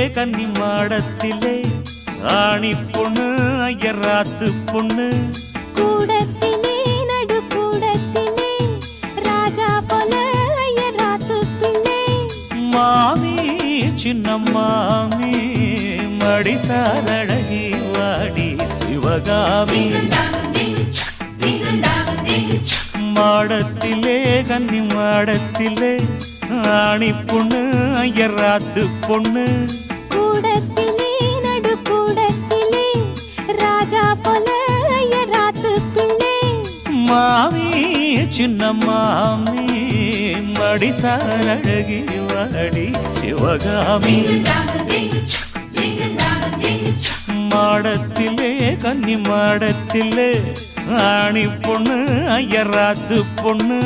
கன்னி மாடத்திலே ஆணி பொண்ணு ஐயராத்து பொண்ணு கூடத்திலே நடு கூடத்திலே ராஜா போல ஐயராத்து பிள்ளை மாமி சின்ன மாமி மடிசாரழகி வாடி சிவகாமி மாடத்திலே கன்னி மாடத்திலே ஆணி பொண்ணு ஐயராத்து பொண்ணு கூடத்திலே நடு கூடத்திலே ராஜா போல ஐயராத்து பிள்ளை மாமி சின்ன மாமி மடிசாரழகி வாடி சிவகாமி மாடத்திலே கன்னி மாடத்திலே ஆணி பொண்ணு ஐயராத்து பொண்ணு